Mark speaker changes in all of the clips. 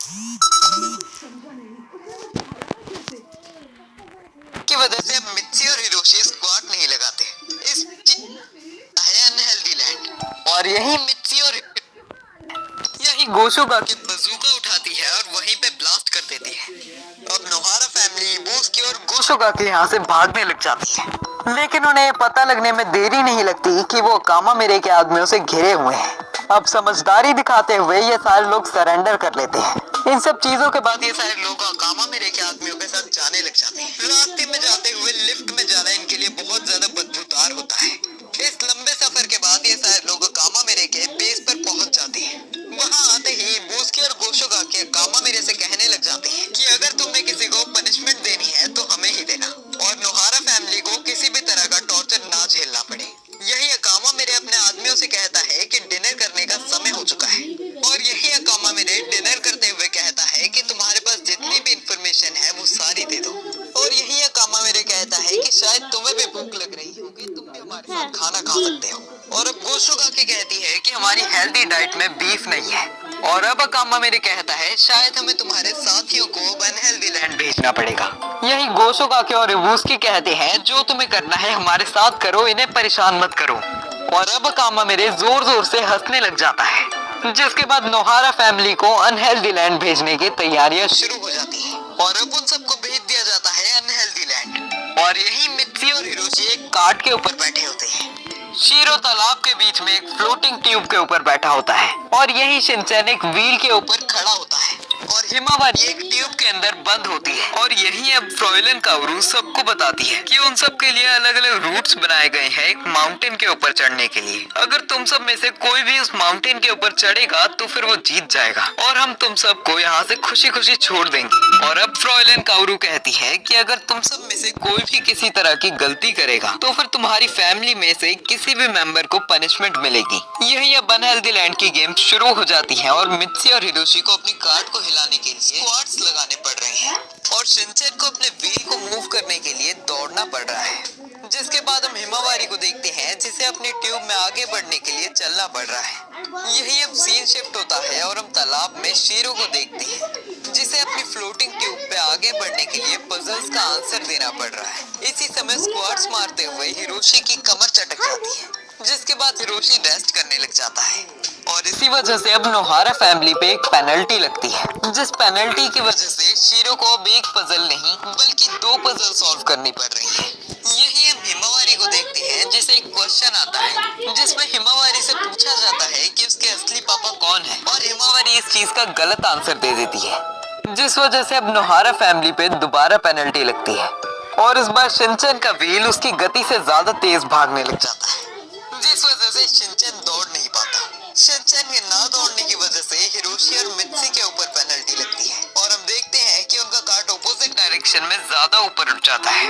Speaker 1: की वजह से अब मित्सी और हिरोशी स्क्वाड नहीं लगाते। इस है अनहेल्दी लैंड और यही गोशोका की बंदूका उठाती है और वहीं पे ब्लास्ट कर देती है। अब नोहारा फैमिली बोस्की और गोशोका के यहाँ से भागने लग जाती है, लेकिन उन्हें पता लगने में देरी नहीं लगती कि वो कामा मेरे के आदमियों से घिरे हुए हैं। अब समझदारी दिखाते हुए ये सारे लोग सरेंडर कर लेते हैं। इन सब चीजों के बाद ये सारे लोग कामा मेरे के आदमियों के साथ जाने लग जाते हैं। रास्ते में जाते हुए लिफ्ट में जाना इनके लिए बहुत ज्यादा बदबूदार होता है। इस लंबे सफर के बाद ये सारे लोग कामा मेरे के बेस पर पहुंच जाते हैं। वहां आते ही बोस्की और गोशोका के कामा मेरे से कहने लग जाते हैं कि अगर तुम्हें किसी को पनिशमेंट देनी है तो हमें ही देना और नोहारा फैमिली को किसी भी तरह का टॉर्चर ना झेलना पड़े। यही अकामा मेरे अपने आदमियों से कहता है कि डिनर करने का समय हो चुका है और यही अकामा मेरे डिनर करते हुए कहता है कि तुम्हारे पास जितनी भी इंफॉर्मेशन है वो सारी दे दो। और यही अकामा मेरे कहता है कि शायद तुम्हें भी भूख लग रही होगी, तुम भी हमारे साथ खाना खा सकते हो। और अब गोशोका की कहती है कि हमारी हेल्दी डाइट में बीफ नहीं है। और अब अकामा मेरे कहता है शायद हमें तुम्हारे साथियों को अनहेल्दी लैंड भेजना पड़ेगा। यही गोशोका के और इबुस्की कहते हैं जो तुम्हें करना है हमारे साथ करो, इन्हें परेशान मत करो। और अब अकामा मेरे जोर जोर से हंसने लग जाता है, जिसके बाद नोहारा फैमिली को अनहेल्दी लैंड भेजने की तैयारियां शुरू हो जाती है और अब उन सबको भेज दिया जाता है अनहेल्दी लैंड। और यही मित्सी और हिरोशी एक कार्ट के ऊपर बैठे होते हैं। शीरो तालाब के बीच में एक फ्लोटिंग ट्यूब के ऊपर बैठा होता है और यही शिनचैन एक व्हील के ऊपर खड़ा होता है और हिमावारी एक ट्यूब के अंदर बंद होती है। और यही अब फ्रॉइलन कावरू सबको बताती है कि उन सब के लिए अलग अलग रूट्स बनाए गए हैं एक माउंटेन के ऊपर चढ़ने के लिए। अगर तुम सब में से कोई भी उस माउंटेन के ऊपर चढ़ेगा तो फिर वो जीत जाएगा और हम तुम सबको यहाँ से खुशी खुशी छोड़ देंगे। और अब फ्रॉइलन कावरू कहती है कि अगर तुम सब में से कोई भी किसी तरह की गलती करेगा तो फिर तुम्हारी फैमिली में से किसी भी मेंबर को पनिशमेंट मिलेगी। यही अब अनहेल्दी लैंड की गेम शुरू हो जाती है और मित्सी और हिरोशी को अपनी कार्ड को हिलाने के लिए स्क्वाड्स लगाने पड़ रहे हैं और शिनचैन को अपने व्हील को मूव करने के लिए दौड़ना पड़ रहा है। जिसके बाद हम हिमावारी को देखते हैं जिसे अपनी ट्यूब में आगे बढ़ने के लिए चलना पड़ रहा है। यही अब सीन शिफ्ट होता है और हम तालाब में शीरो को देखते हैं जिसे अपनी फ्लोटिंग ट्यूब पे आगे बढ़ने के लिए पजल्स का आंसर देना पड़ रहा है। इसी समय स्क्वाड्स मारते हुए हिरोशी की कमर चटक जाती है, जिसके बाद हिरोशी रेस्ट करने लग जाता है और इसी वजह से अब नोहारा फैमिली पे एक पेनल्टी लगती है, जिस पेनल्टी की वजह से शीरो को अब एक पजल नहीं बल्कि 2 पजल सॉल्व करनी पड़ रही है। यही हम हिमावारी को देखते हैं जिसे एक क्वेश्चन आता है जिसमें हिमावारी से पूछा जाता है कि उसके असली पापा कौन है और हिमावारी इस चीज का गलत आंसर दे देती है, जिस वजह से अब नोहारा फैमिली पे दोबारा पेनल्टी लगती है और इस बार शिनचैन का व्हील उसकी गति से ज्यादा तेज भागने लग जाता है, जिस वजह से शिनचैन दौड़ नहीं पाता। शिनचैन के ना दौड़ने की वजह से हिरोशी और मित्सी के ऊपर पेनल्टी लगती है और हम देखते हैं कि उनका कार्ट ऑपोजिट डायरेक्शन में ज्यादा ऊपर उठ जाता है,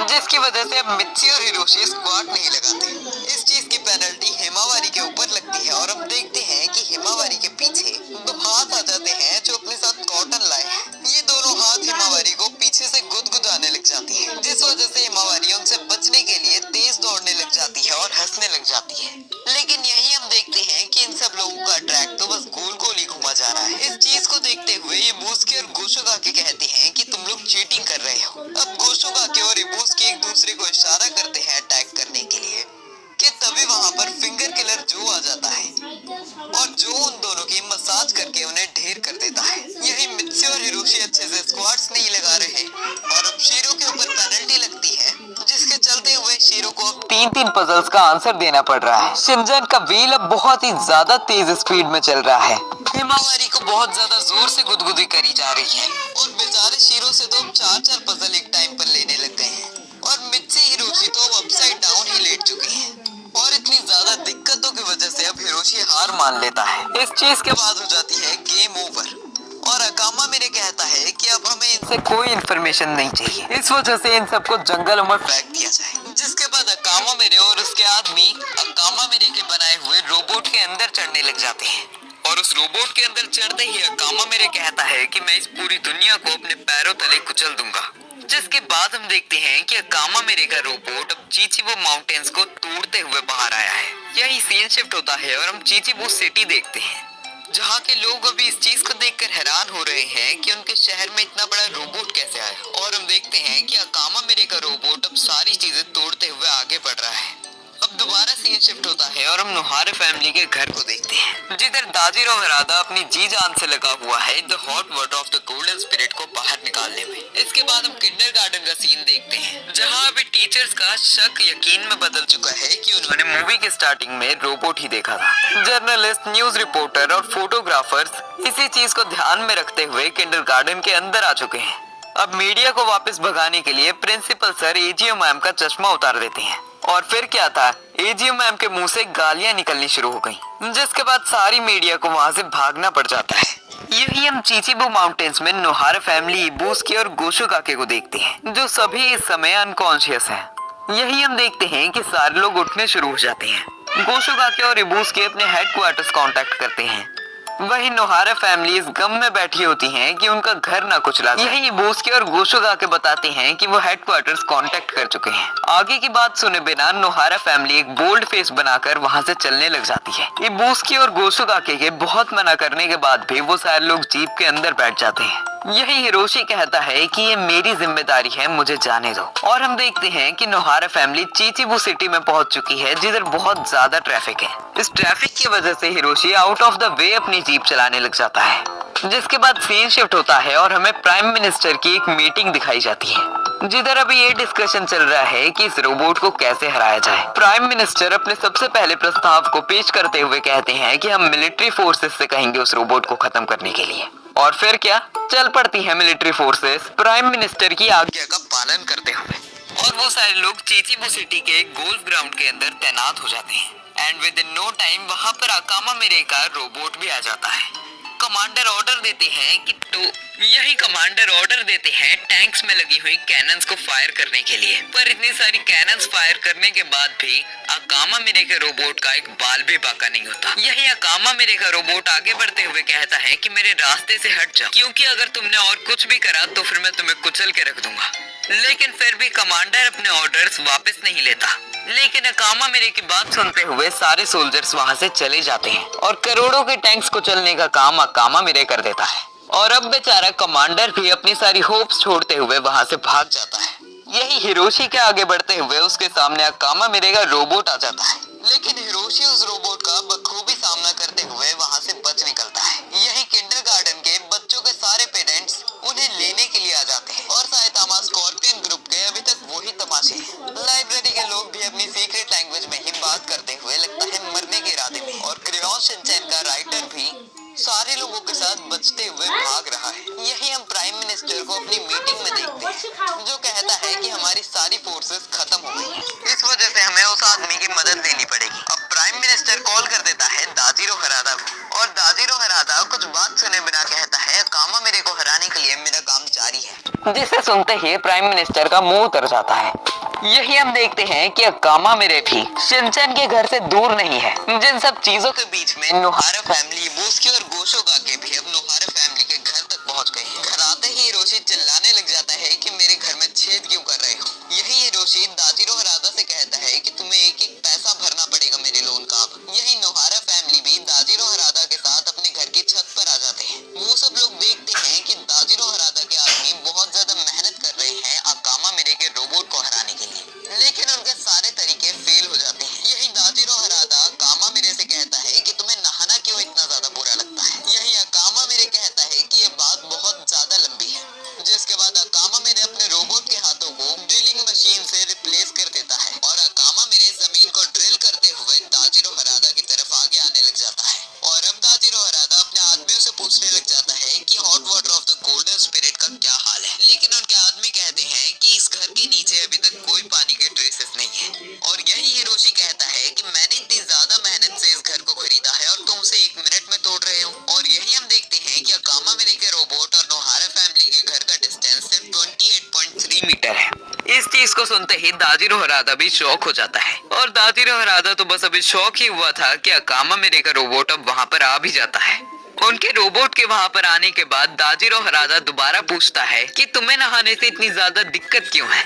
Speaker 1: जिसकी वजह से अब मित्सी और हिरोशी स्क्वाड नहीं लगाते। इस चीज की पेनल्टी हिमावारी के ऊपर लगती है और हम देखते हैं कि हिमावारी के पीछे 2 हाथ आ जाते हैं जो अपने साथ कॉटन लाए हैं। ये दोनों हाथ हिमावारी को पीछे से गुदगुदाने लग जाती है, जिस वजह से हिमावारी उनसे बचने के लिए तेज दौड़ने लग जाती है और हंसने लग जाती है। लेकिन यही हम देखते हैं कि इन सब लोगों का ट्रैक तो बस गोल गोल ही घुमा जा रहा है। इस चीज को देखते हुए इबुस्की और गोशोका के कहते हैं कि तुम लोग चीटिंग कर रहे हो। अब गोशोका के और इबुस्की एक दूसरे को इशारा करते हैं अटैक करने के लिए कि तभी वहां पर फिंगर किलर जो आ जाता है और जो उन दोनों की मसाज करके उन्हें ढेर कर देता है। यही मित्सी और हिरोशी अच्छे से स्क्वाड्स नहीं लगा रहे और अब शीरो के ऊपर पेनल्टी लगती है, जिसके चलते हुए शीरो को 3-3 पजल्स का आंसर देना पड़ रहा है। शिनचैन का व्हील अब बहुत ही ज्यादा तेज स्पीड में चल रहा है। हिमावारी को बहुत ज्यादा जोर से गुदगुदी करी जा रही है और बेचारे शीरो से तो 4-4 पजल एक टाइम पर लेने लग गए हैं और मित्सी हिरोशी तो अपसाइड डाउन ही लेट चुकी है और इतनी ज्यादा दिक्कतों की वजह से अब हिरोशी हार मान लेता है। इस चीज के बाद हो जाती है गेम ओवर और अकामा मेरे कहता है कि अब हमें इनसे कोई इन्फॉर्मेशन नहीं चाहिए, इस वजह से इन सबको जंगलों में फेंक दिया जाए। जिसके बाद अकामा मेरे और उसके आदमी अकामा मेरे के बनाए हुए रोबोट के अंदर चढ़ने लग जाते हैं और उस रोबोट के अंदर चढ़ते ही अकामा मेरे कहता है कि मैं इस पूरी दुनिया को अपने पैरों तले कुचल दूंगा। जिसके बाद हम देखते हैं कि अकामा मेरे का रोबोट अब चीचीबू माउंटेन्स को तोड़ते हुए बाहर आया है। यही सीन शिफ्ट होता है और हम चीचीबू सिटी देखते हैं, जहाँ के लोग अभी इस चीज को देखकर हैरान हो रहे हैं कि उनके शहर में इतना बड़ा रोबोट कैसे आया और हम देखते हैं कि अकामा मेरे का रोबोट अब सारी चीजें तोड़ते हुए आगे बढ़ रहा है। अब दोबारा सीन शिफ्ट होता है और हम नोहारा फैमिली के घर को देखते हैं, जिधर दाजीरो हरादा अपनी जी जान से लगा हुआ है the hot water of the golden spirit को बाहर निकालने में। इसके बाद हम किंडरगार्टन का सीन देखते हैं, जहां अभी टीचर्स का शक यकीन में बदल चुका है कि उन्होंने मूवी के स्टार्टिंग में रोबोट ही देखा था। जर्नलिस्ट, न्यूज रिपोर्टर और फोटोग्राफर्स इसी चीज को ध्यान में रखते हुए किंडरगार्टन के अंदर आ चुके हैं। अब मीडिया को वापस भगाने के लिए प्रिंसिपल सर एजीओ मैम का चश्मा उतार देते हैं और फिर क्या था, एजीओ मैम के मुंह से गालियां निकलनी शुरू हो गईं, जिसके बाद सारी मीडिया को वहां से भागना पड़ जाता है। यही हम चीचीबू माउंटेन्स में नोहारा फैमिली, इबुसुकी और गोशुगाके को देखते हैं, जो सभी इस समय अनकॉन्शियस हैं। यही हम देखते हैं कि सारे लोग उठने शुरू हो जाते हैं। गोशुगाके और इबुसुकी अपने हेडक्वार्टर्स कांटेक्ट करते हैं। वही नोहारा फैमिली इस गम में बैठी होती हैं कि उनका घर ना कुचला जाए। यही इबुसुकी और गोशुगाके बताते हैं कि वो हेडक्वार्टर्स कांटेक्ट कर चुके हैं। आगे की बात सुने बिना नोहारा फैमिली एक बोल्ड फेस बनाकर वहां से चलने लग जाती है। इबुसुकी और गोशुगाके के बहुत मना करने के बाद भी वो सारे लोग जीप के अंदर बैठ जाते हैं। यही हिरोशी कहता है कि ये मेरी जिम्मेदारी है, मुझे जाने दो। और हम देखते हैं कि नोहारा फैमिली चीचीबू सिटी में पहुंच चुकी है, जिधर बहुत ज्यादा ट्रैफिक है। इस ट्रैफिक की वजह से Hiroshi out of the way अपनी जीप चलाने लग जाता है, जिसके बाद सीन शिफ्ट होता है और हमें प्राइम मिनिस्टर की एक मीटिंग दिखाई जाती है, जिधर अभी ये डिस्कशन चल रहा है कि इस रोबोट को कैसे हराया जाए। प्राइम मिनिस्टर अपने सबसे पहले प्रस्ताव को पेश करते हुए कहते हैं कि हम मिलिट्री फोर्सेस से कहेंगे उस रोबोट को खत्म करने के लिए। और फिर क्या, चल पड़ती है मिलिट्री फोर्सेस प्राइम मिनिस्टर की आज्ञा का पालन करते हुए, और वो सारे लोग चीचीबू सिटी के गोल्फ ग्राउंड के अंदर तैनात हो जाते हैं। And within no time वहां पर अकामा मेरे का रोबोट भी आ जाता है। कमांडर ऑर्डर देते हैं कि कमांडर ऑर्डर देते हैं टैंक्स में लगी हुई कैनन्स को फायर करने के लिए, पर इतनी सारी कैनन्स फायर करने के बाद भी अकामा मेरे के रोबोट का एक बाल भी बाका नहीं होता। यही अकामा मेरे का रोबोट आगे बढ़ते हुए कहता है कि मेरे रास्ते से हट जाओ, क्योंकि अगर तुमने और कुछ भी करा तो फिर मैं तुम्हें कुचल के रख दूंगा। लेकिन फिर भी कमांडर अपने ऑर्डर्स वापस नहीं लेता। लेकिन अकामा मेरे की बात सुनते हुए सारे सोल्जर्स वहां से चले जाते हैं और करोड़ों के टैंक्स को चलने का काम अकामा मेरे कर देता है। और अब बेचारा कमांडर भी अपनी सारी होप्स छोड़ते हुए वहां से भाग जाता है। यही हिरोशी के आगे बढ़ते हुए उसके सामने अकामा मेरे का रोबोट आ जाता है, लेकिन हिरोशी उस रोबोट का बखूबी सामना करते हुए वहां से बच निकलता है। यही किंडरगार्टन के बच्चों के सारे पेरेंट्स उन्हें लेने के लिए आ जाते हैं और साइतामा स्कॉर्पियन ग्रुप के अभी तक वही तमाशे हैं। लाइब्रेरी के लोग भी अपनी सीक्रेट लैंग्वेज में ही बात करते हुए लगता है मरने के इरादे में, और क्रेयॉन शिनचैन का राइटर भी सारे लोगों के साथ बचते हुए भाग रहा है। यही हम प्राइम मिनिस्टर को अपनी मीटिंग में देखते हैं, जो कहता है कि हमारी सारी फोर्सेस खत्म हो गई हैं। इस वजह से हमें उस आदमी की मदद लेनी पड़ेगी। अब प्राइम मिनिस्टर कॉल कर देता है दाजीरो हरादा को, और दाजीरो हरादा कुछ बात सुने बिना कहता है अकामा मेरे को हराने के लिए मेरा काम जारी है, जिसे सुनते ही प्राइम मिनिस्टर का मुंह उतर जाता है। यही हम देखते हैं कि अकामा मेरे भी शिनचैन के घर से दूर नहीं है। जिन सब चीजों के बीच में नोहारा फैमिली, इबुसुकी और गोशुगाके भी अब नोहारा फैमिली के घर तक पहुंच गए हैं। घर आते ही हिरोशी चिल्लाने लग जाता है कि मेरे घर में छेद क्यों कर रहे हो। यही हिरोशी दाजीरो हरादा से कहता है कि तुम्हें एक एक पैसा भरना पड़ेगा मेरे लोन का। अब यही नोहारा फैमिली भी दाजीरो हरादा के साथ अपने घर की छत पर आ जाते हैं। वो सब लोग देखते हैं कि दाजीरो हरादा के आदमी बहुत ज्यादा मेहनत कर रहे हैं अकामा मेरे के रोबोट को हराने के लिए, लेकिन उनके सारे तरीके फेल हो जाते हैं। यही दाजीरो हरादा अकामा मेरे से कहता है कि तुम्हें नहाना क्यों इतना ज्यादा बुरा लगता है। यही अकामा मेरे कहता है कि ये बात बहुत ज्यादा लंबी है, जिसके बाद अकामा मेरे अपने रोबोट के हाथों को ड्रिलिंग मशीन से रिप्लेस कर देता है और अकामा मेरे जमीन को ड्रिल करते हुए दाजीरो हरादा की तरफ आगे आने लग जाता है। और अब दाजीरो हरादा अपने आदमियों से पूछने लग जाता है कि hot water of the golden spirit का क्या हाल है, लेकिन उनके आदमी कहते हैं कि इस घर के नीचे अभी तक कोई पानी के ट्रेसेस नहीं है। और यही हिरोशी कहता है कि मैंने इतनी ज्यादा मेहनत से इस घर को खरीदा है और तुम उसे 1 मिनट में तोड़ रहे हो। और यही हम देखते हैं कि अकामा मेरे के रोबोट और नोहारा फैमिली के घर का डिस्टेंस सिर्फ 28.3 मीटर है। इस चीज को सुनते ही दाजीरो हरादा भी शॉक हो जाता है, और दाजीरो हरादा तो बस अभी शॉक ही हुआ था कि अकामा मेरे का रोबोट अब वहां पर आ भी जाता है। उनके रोबोट के वहां पर आने के बाद दाजीरो हरादा दोबारा पूछता है कि तुम्हें नहाने से इतनी ज्यादा दिक्कत क्यों है।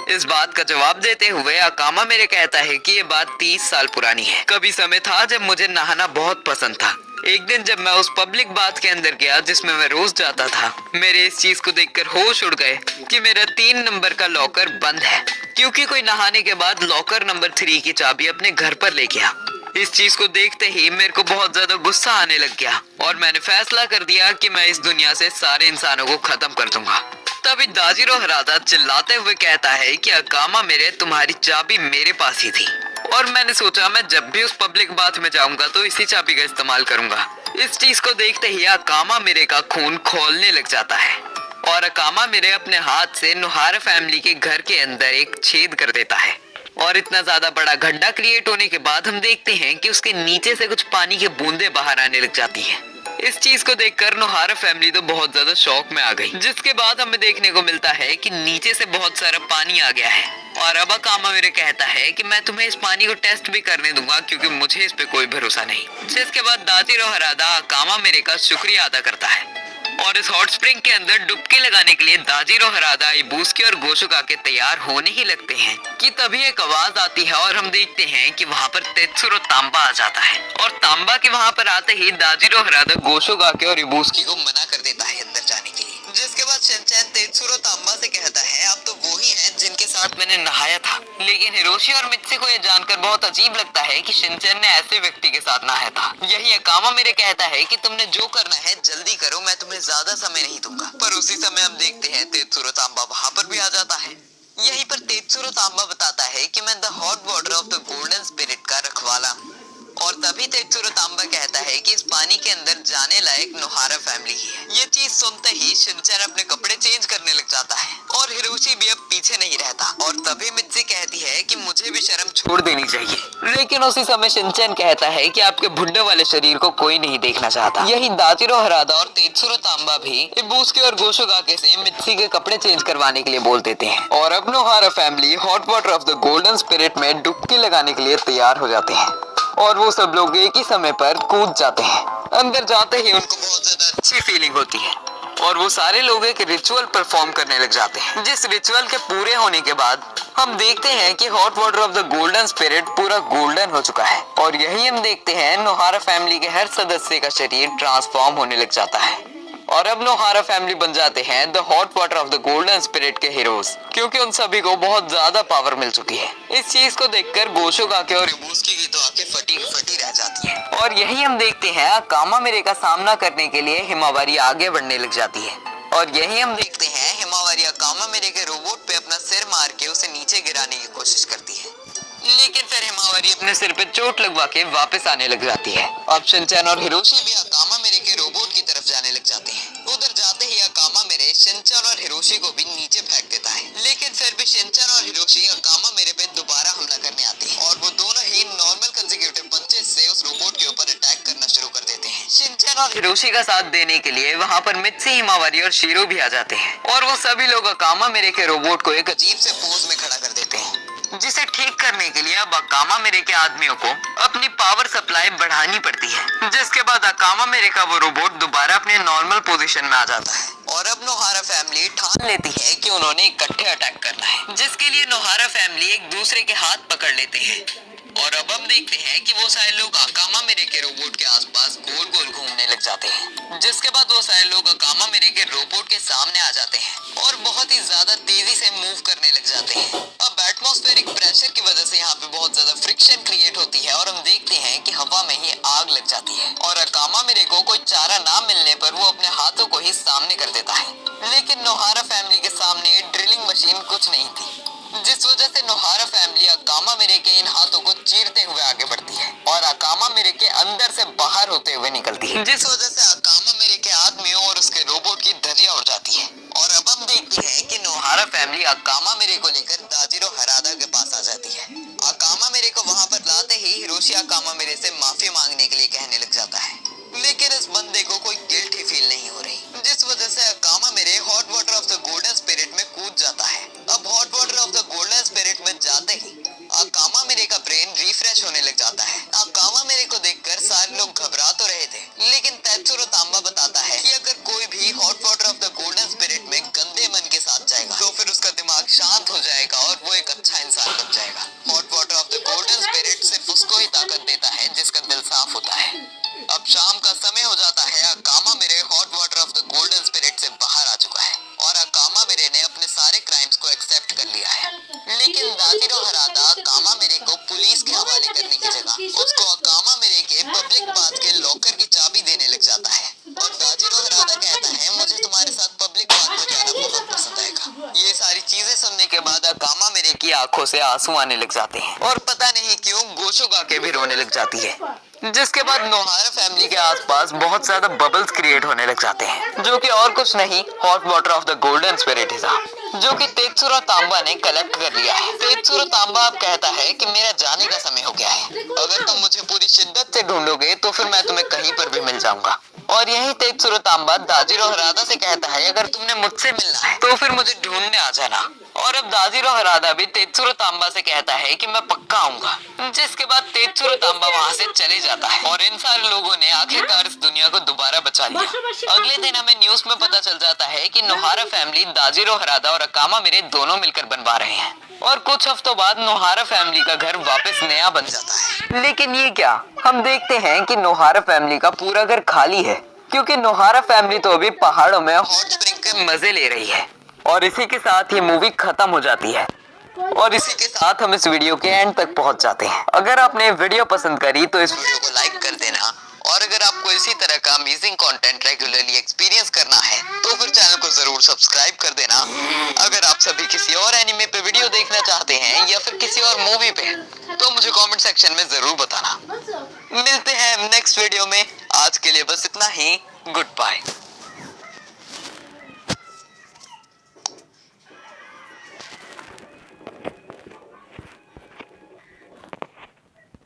Speaker 1: इस बात का जवाब देते हुए अकामा मेरे कहता है कि ये बात 30 साल पुरानी है। कभी समय था जब मुझे नहाना बहुत पसंद था, एक दिन जब मैं उस पब्लिक बाथ के अंदर गया जिसमें मैं रोज जाता था, मेरे इस चीज को देखकर होश उड़ गए कि मेरा 3 नंबर का लॉकर बंद है, क्योंकि कोई नहाने के बाद लॉकर नंबर 3 की चाबी अपने घर पर ले गया। इस चीज को देखते ही मेरे को बहुत ज्यादा गुस्सा आने लग गया और मैंने फैसला कर दिया कि मैं इस दुनिया से सारे इंसानों को खत्म कर दूंगा। तभी दाजिरो हरादा चिल्लाते हुए कहता है कि अकामा मेरे, तुम्हारी चाबी मेरे पास ही थी। और मैंने सोचा मैं जब भी उस पब्लिक बाथ में जाऊंगा तो इसी चाबी का इस्तेमाल करूंगा। इस चीज को देखते ही अकामा मेरे का खून खौलने लग जाता है और अकामा मेरे अपने हाथ से नुहारा फैमिली के घर के अंदर एक छेद कर देता है। और इतना ज्यादा बड़ा गड्ढा क्रिएट होने के बाद हम देखते हैं कि उसके नीचे से कुछ पानी की बूंदें बाहर आने लग जाती हैं। इस चीज को देखकर नुहारा फैमिली तो बहुत ज्यादा शॉक में आ गई, जिसके बाद हमें देखने को मिलता है कि नीचे से बहुत सारा पानी आ गया है। और अब अकामा मेरे कहता है कि मैं तुम्हें इस पानी को टेस्ट भी करने दूंगा क्योंकि मुझे इस पे कोई भरोसा नहीं। जिसके बाद दाजिरो हरादा अकामा मेरे का शुक्रिया अदा करता है और इस हॉट स्प्रिंग के अंदर डुबकी लगाने के लिए दाजिरो हरादा, इबुसुकी और गोशुका के तैयार होने ही लगते हैं कि तभी एक आवाज आती है और हम देखते हैं कि वहाँ पर तेत्सुरो तांबा आ जाता है। और तांबा के वहाँ पर आते ही दाजिरो हरादा गोशुगाके और इबुसुकी को मना कर देता है अंदर जाने के लिए। जिसके बाद शिनचैन तेत्सुरो तांबा से कहता है, आप तो वो ही हैं जिनके साथ मैंने नहाया था। लेकिन हिरोशी और मित्सी को यह जानकर बहुत अजीब लगता है कि शिनचैन ने ऐसे व्यक्ति के साथ नहाया था। यही अकामा मेरे कहता है कि तुमने जो करना है जल्दी करो, मैं तुम्हें ज्यादा समय नहीं दूंगा। पर उसी समय हम देखते हैं तेत्सुरो तांबा वहाँ पर भी आ जाता है। यहीं पर तेत्सुरो तांबा बताता है कि मैं the hot water of the golden spirit का रखवाला हूँ। और तभी तेत्सुरो तांबा कहता है कि इस पानी के अंदर जाने लायक नुहारा फैमिली ही है। ये चीज सुनते ही शिनचैन अपने कपड़े चेंज करने लग जाता है और हिरोशी भी अब पीछे नहीं रहता। और तभी मित्सी कहती है कि मुझे भी शर्म छोड़ देनी चाहिए। लेकिन उसी समय शिनचैन कहता है कि आपके बुड्ढे वाले शरीर को कोई नहीं देखना चाहता। यही दाजिरो हरादा और तेत्सुरो तांबा भी इबुसुकी और गोशुगाके से मित्सी के कपड़े चेंज करवाने के लिए बोल देते हैं। और अब नुहारा family hot water of the golden spirit में डुबकी लगाने के लिए तैयार हो जाते हैं और वो सब लोग एक ही समय पर कूद जाते हैं। अंदर जाते ही उनको बहुत ज्यादा अच्छी फीलिंग होती है और वो सारे लोग एक रिचुअल परफॉर्म करने लग जाते हैं। जिस रिचुअल के पूरे होने के बाद हम देखते हैं कि hot water of the golden spirit पूरा गोल्डन हो चुका है। और यही हम देखते हैं नुहारा फैमिली के हर सदस्य का शरीर ट्रांसफॉर्म होने लग जाता है और अब नुहारा फैमिली बन जाते हैं the hot water of the golden spirit के हीरोज, क्योंकि उन सभी को बहुत ज्यादा पावर मिल चुकी है। इस चीज को देखकर गोशुगाके और इबुसुकी की तो आंखें फटी फटी रह जाती है। और यही हम देखते हैं अकामा मेरे का सामना करने के लिए हिमावारी आगे बढ़ने लग जाती है। और यही हम देखते हैं हिमावारी अकामा मेरे के रोबोट पे अपना सिर मार के उसे नीचे गिराने की कोशिश करती है, लेकिन फिर हिमावारी अपने सिर पे चोट लगवा के वापस आने लग जाती है। अब शिनचैन और हिरोशी भी अकामा मेरे के रोबोट की तरफ जाने लग जाते हैं। उधर जाते ही अकामा मेरे शिनचैन और हिरोशी को भी नीचे फेंक देता है, लेकिन फिर भी शिनचैन और हिरोशी अकामा मेरे पे दोबारा हमला करने आते हैं और वो दोनों ही नॉर्मल कंसेक्यूटिव पंचेस से उस रोबोट के ऊपर अटैक करना शुरू कर देते हैं। शिनचैन और हिरोशी का साथ देने के लिए वहाँ पर मित्सी, हिमावारी और शीरो भी आ जाते हैं और वो सभी लोग अकामा मेरे के रोबोट को एक अजीब से पोज में खड़ा कर देते हैं, जिसे ठीक करने के लिए अब अकामा मेरे के आदमियों को अपनी पावर सप्लाई बढ़ानी पड़ती है। जिसके बाद अकामा मेरे का वो रोबोट दोबारा अपने नॉर्मल पोजीशन में आ जाता है और अब नुहारा फैमिली ठान लेती है कि उन्होंने इकट्ठे अटैक करना है, जिसके लिए नुहारा फैमिली एक दूसरे के हाथ पकड़ लेते हैं। और अब हम देखते हैं कि वो सारे लोग अकामा मेरे के रोबोट के आसपास गोल गोल घूमने लग जाते हैं। जिसके बाद वो सारे लोग अकामा मेरे के रोबोट के सामने आ जाते हैं और बहुत ही ज्यादा तेजी से मूव करने लग जाते हैं। अब एटमॉस्फेरिक प्रेशर की वजह से यहाँ पे बहुत ज्यादा फ्रिक्शन क्रिएट होती है और हम देखते हैं कि हवा में ही आग लग जाती है। और अकामा मेरे को कोई चारा ना मिलने पर वो अपने हाथों को ही सामने कर देता है, लेकिन नुहारा फैमिली के सामने ड्रिलिंग मशीन कुछ नहीं थी, जिस वजह से नुहारा फैमिली अकामा मेरे के इन हाथों को चीरते हुए आगे बढ़ती है और अकामा मेरे के अंदर से बाहर होते हुए निकलती है, जिस वजह से अकामा मेरे के आदमियों और उसके रोबोट की धज्जियां उड़ जाती है। और अब हम देखते हैं कि नुहारा फैमिली अकामा मेरे को लेकर दाजिरो हरादा के पास आ जाती है। अकामा मेरे को वहां पर लाते ही हिरोशी अकामा मेरे से माफी मांगने के लिए कहने लग जाता है, लेकिन इस बंदे को कोई गिल्ट ही फील नहीं हो रही, जिस वजह से अकामा मेरे hot water of the golden spirit में कूद जाता है। अब hot water of the golden spirit में जाते ही अकामा मेरे का ब्रेन रिफ्रेश होने लग जाता है। अकामा मेरे को देखकर सारे लोग घबरा तो रहे थे, लेकिन तेत्सुरो तांबा बताता है कि अगर कोई भी hot water of the golden spirit में गंदे मन के साथ जाएगा तो फिर उसका दिमाग शांत आंखों से आंसू आने लग जाते हैं और पता नहीं क्यों गोशोगाके भी रोने लग जाती है। जिसके बाद नोहारा फैमिली के आसपास बहुत ज्यादा बबल्स क्रिएट होने लग जाते हैं, जो कि और कुछ नहीं hot water of the golden spirit है, जो कि तेत्सुरो तांबा ने कलेक्ट कर लिया है। तेत्सुरो तांबा अब कहता है कि मेरा जाने का समय हो गया है, अगर तुम मुझे पूरी शिद्दत से ढूंढोगे तो फिर मैं तुम्हें कहीं पर भी मिल जाऊंगा। और यही तेत्सुरो तांबा दाजिरो हरादा से कहता है अगर तुमने मुझसे मिलना है तो फिर मुझे ढूंढने आ जाना। और अब दाजिरो हरादा भी तेत्सुरो तांबा से कहता है कि मैं पक्का आऊंगा। जिसके बाद तेत्सुरो तांबा वहां से चले जाता है और इन सारे लोगों ने आखिरकार इस दुनिया को दोबारा बचा लिया। अगले दिन हमें न्यूज में पता चल जाता है कि नोहारा फैमिली दाजिरो हरादा और अकामा मिरे दोनों मिलकर बनवा रहे हैं और कुछ हफ्तों बाद नोहारा फैमिली का घर वापस नया बन जाता है। लेकिन ये क्या, हम देखते हैं कि नोहारा फैमिली का पूरा घर खाली है, क्योंकि नोहारा फैमिली तो अभी पहाड़ों में हॉट स्प्रिंग के मजे ले रही है। और इसी के साथ ये मूवी खत्म हो जाती है और इसी के साथ हम इस वीडियो के एंड तक पहुंच जाते हैं। अगर आपने वीडियो पसंद करी तो इस वीडियो को लाइक कर देना और अगर आपको इसी तरह का अमेजिंग कंटेंट रेगुलरली एक्सपीरियंस करना है तो फिर चैनल को जरूर सब्सक्राइब कर देना। अगर आप सभी किसी और एनिमे पे वीडियो देखना चाहते हैं या फिर किसी और मूवी पे तो मुझे कमेंट सेक्शन में जरूर बताना। मिलते हैं नेक्स्ट वीडियो में, आज के लिए बस इतना ही। Good bye.